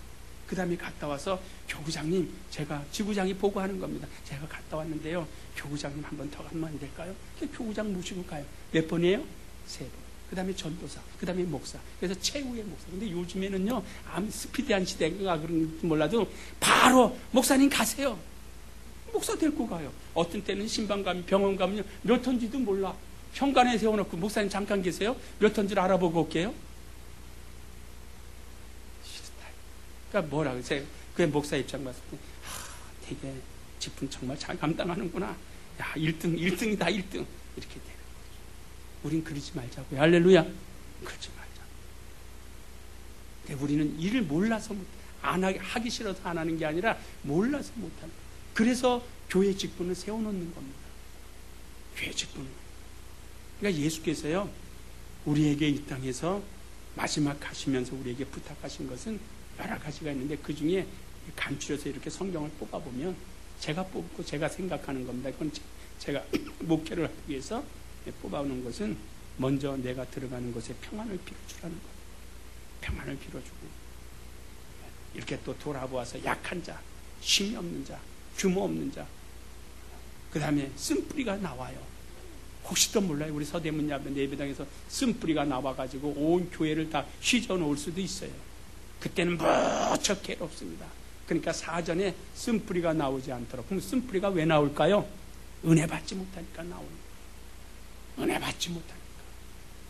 그 다음에 갔다 와서, 교구장님, 제가, 지구장이 보고하는 겁니다. 제가 갔다 왔는데요, 교구장님 한 번 더 가면 안 될까요? 교구장 모시고 가요. 몇 번이에요? 3번. 그 다음에 전도사, 그 다음에 목사. 그래서 최후의 목사. 근데 요즘에는요, 아무 스피디한 시대가 그런지 몰라도 바로 목사님 가세요. 목사 데리고 가요. 어떤 때는 신방 가면, 병원 가면요, 몇 턴지도 몰라. 현관에 세워놓고 목사님 잠깐 계세요? 몇 턴지를 알아보고 올게요? 싫다. 그러니까 뭐라 그러세요? 그 목사 입장 봤을 때, 되게 직분 정말 잘 감당하는구나. 야, 1등이다, 1등. 이렇게 돼요. 우린 그러지 말자고요. 할렐루야. 그러지 말자. 그러니까 우리는 일을 몰라서 하기 싫어서 안 하는 게 아니라 몰라서 못하는 거예요. 그래서 교회 직분을 세워놓는 겁니다. 교회 직분을. 그러니까 예수께서요, 우리에게 이 땅에서 마지막 가시면서 우리에게 부탁하신 것은 여러 가지가 있는데 그 중에 간추려서 이렇게 성경을 뽑아보면 제가 뽑고 제가 생각하는 겁니다. 그건 제가 목회를 하기 위해서 뽑아오는 것은 먼저 내가 들어가는 곳에 평안을 빌어주라는 것. 평안을 빌어주고 이렇게 또 돌아보아서 약한 자, 힘이 없는 자, 규모 없는 자, 그 다음에 쓴뿌리가 나와요. 혹시도 몰라요. 우리 서대문 예배당에서 쓴뿌리가 나와가지고 온 교회를 다 휘저 놓을 수도 있어요. 그때는 무척 괴롭습니다. 그러니까 사전에 쓴뿌리가 나오지 않도록. 그럼 쓴뿌리가 왜 나올까요? 은혜 받지 못하니까 나오는 거예요. 은혜 받지 못하니까.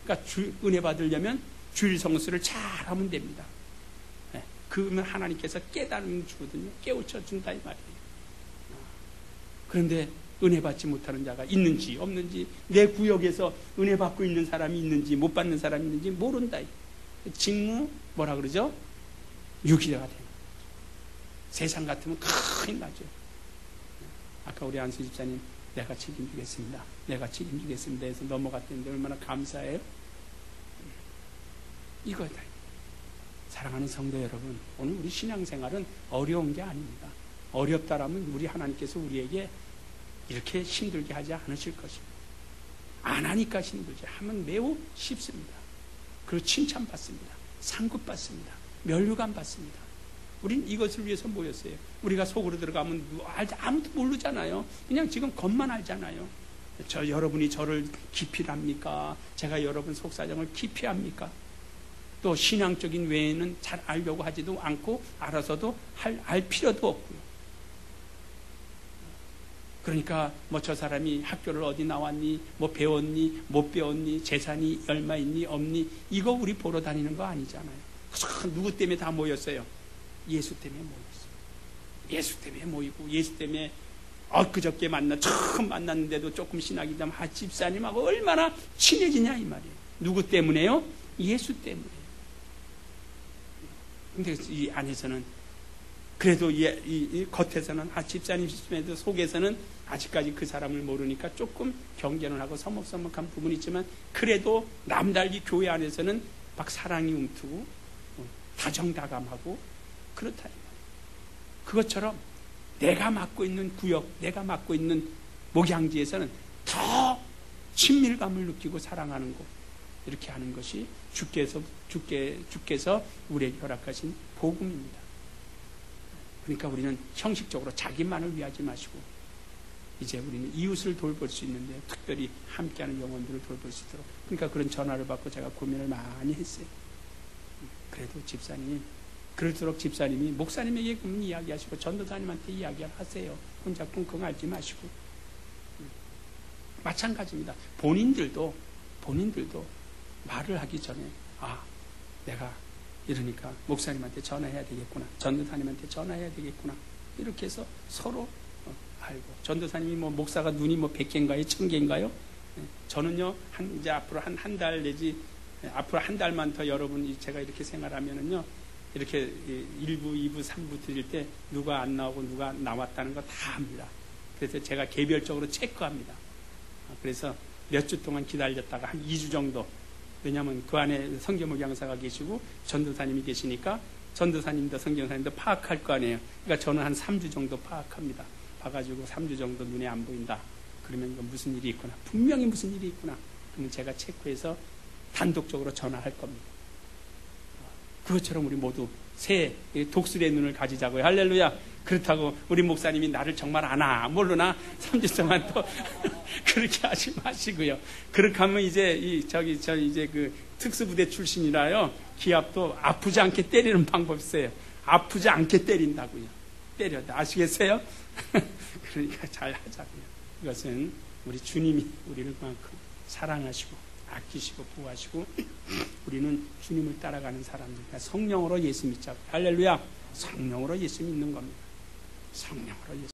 그러니까 은혜 받으려면 주일 성수를 잘하면 됩니다. 네. 그러면 하나님께서 깨달음 주거든요. 깨우쳐 준다 이 말이에요. 그런데 은혜 받지 못하는 자가 있는지 없는지, 내 구역에서 은혜 받고 있는 사람이 있는지 못 받는 사람이 있는지 모른다. 직무 뭐라 그러죠? 유기자가 되는 거죠. 세상 같으면 큰일 나죠. 아까 우리 안수 집사님 내가 책임지겠습니다. 내가 책임지겠습니다 해서 넘어갔는데 얼마나 감사해요. 이거다. 사랑하는 성도 여러분, 오늘 우리 신앙생활은 어려운 게 아닙니다. 어렵다라면 우리 하나님께서 우리에게 이렇게 힘들게 하지 않으실 것입니다. 안 하니까 힘들지. 하면 매우 쉽습니다. 그리고 칭찬받습니다. 상급받습니다. 멸류관 받습니다. 우린 이것을 위해서 모였어요. 우리가 속으로 들어가면 아무도 모르잖아요. 그냥 지금 겉만 알잖아요. 여러분이 저를 깊이 압니까? 제가 여러분 속사정을 깊이 압니까? 또 신앙적인 외에는 잘 알려고 하지도 않고 알아서도 알 필요도 없고요. 그러니까 뭐 저 사람이 학교를 어디 나왔니, 뭐 배웠니, 못 배웠니, 재산이 얼마 있니, 없니, 이거 우리 보러 다니는 거 아니잖아요. 누구 때문에 다 모였어요? 예수 때문에 모였어요. 예수 때문에 모이고, 예수 때문에 엊그저께 처음 만났는데도 조금 신학이 좀 집사님하고 얼마나 친해지냐 이 말이에요. 누구 때문에요? 예수 때문에. 근데 이 안에서는 그래도 이 겉에서는 집사님에도 속에서는 아직까지 그 사람을 모르니까 조금 경계는 하고 서먹서먹한 부분이 있지만 그래도 남달리 교회 안에서는 막 사랑이 움트고 다정다감하고 그렇다. 그것처럼 내가 맡고 있는 구역, 내가 맡고 있는 목양지에서는 더 친밀감을 느끼고 사랑하는 것, 이렇게 하는 것이 주께서 우리에게 허락하신 복음입니다. 그러니까 우리는 형식적으로 자기만을 위하지 마시고 이제 우리는 이웃을 돌볼 수 있는데 특별히 함께하는 영혼들을 돌볼 수 있도록, 그러니까 그런 전화를 받고 제가 고민을 많이 했어요. 그래도 집사님이, 그럴수록 집사님이 목사님에게 이야기하시고 전도사님한테 이야기를 하세요. 혼자 끙끙 앓지 마시고. 마찬가지입니다. 본인들도 말을 하기 전에 내가 이러니까 목사님한테 전화해야 되겠구나, 전도사님한테 전화해야 되겠구나, 이렇게 해서 서로 알고. 전도사님이 목사가 눈이 100개인가요? 1000개인가요? 저는요, 이제 앞으로 한 달 내지 앞으로 한 달만 더 여러분이 제가 이렇게 생활하면은요, 이렇게 1부, 2부, 3부 드릴 때 누가 안 나오고 누가 나왔다는 거 다 합니다. 그래서 제가 개별적으로 체크합니다. 그래서 몇 주 동안 기다렸다가 한 2주 정도, 왜냐하면 그 안에 성경목양사가 계시고 전도사님이 계시니까 전도사님도 성경사님도 파악할 거 아니에요. 그러니까 저는 한 3주 정도 파악합니다. 봐가지고 3주 정도 눈에 안 보인다. 그러면 이거 무슨 일이 있구나. 분명히 무슨 일이 있구나. 그러면 제가 체크해서 단독적으로 전화할 겁니다. 그것처럼 우리 모두 새 독수리의 눈을 가지자고요. 할렐루야. 그렇다고 우리 목사님이 나를 정말 아나 모르나 3주 동안 또 그렇게 하지 마시고요. 그렇게 하면 이제 이제 그 특수부대 출신이라요. 기압도 아프지 않게 때리는 방법이 있어요. 아프지 않게 때린다고요. 때려. 아시겠어요? 그러니까 잘 하자고요. 이것은 우리 주님이 우리를 그만큼 사랑하시고 아끼시고 보호하시고 우리는 주님을 따라가는 사람들. 그러니까 성령으로 예수 믿자고. 할렐루야. 성령으로 예수 믿는 겁니다. 성령으로 예수